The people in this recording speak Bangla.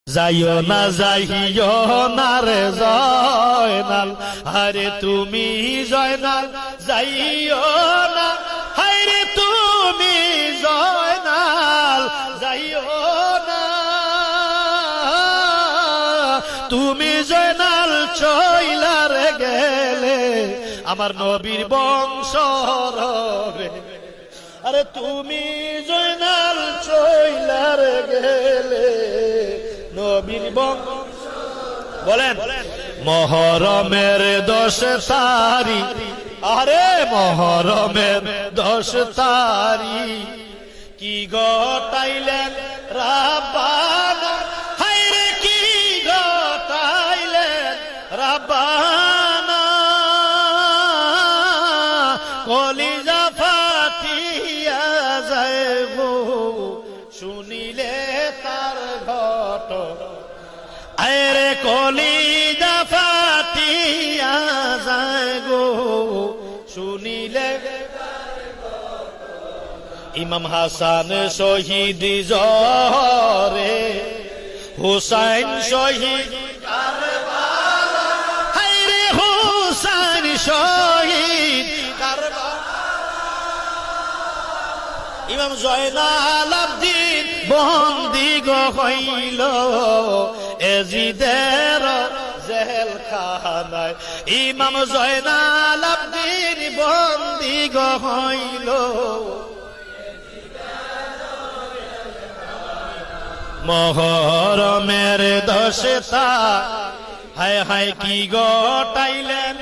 যাইও না যাইও না রে জয়নাল, আরে তুমি জয়নাল যাইও না, হায়রে তুমি জয়নাল যাইও না, তুমি জয়নাল চইলার গেলে আমার নবীর বংশ রবে, আরে তুমি জয়নাল চইলার গেলে নবীর বংশ। বলেন মহরমের 10 তারিখ, আরে মহরমের 10 তারিখ কি গটাইলেন রাব্বানা, হায়রে কি গটাইলেন রাব্বানা, কলিজা ফাটিয়া যায় গো শুনিলে তার ঘটনা, আরে কলিজা ফাটিয়া যায় গো শুনিলে। ইমাম হাসান শহীদ জহরে, হুসাইন শহীদ কারবালা, হায়রে হুসাইন শহীদ কারবালা, ইমাম জয়নাল আবদিন বন্দী হইল এজিদের জেলখানায়, ইমাম জয়নাল আবদিন বন্দী হইল মহরমের 10 তারিখ, হায় হায় কি গটাইলেন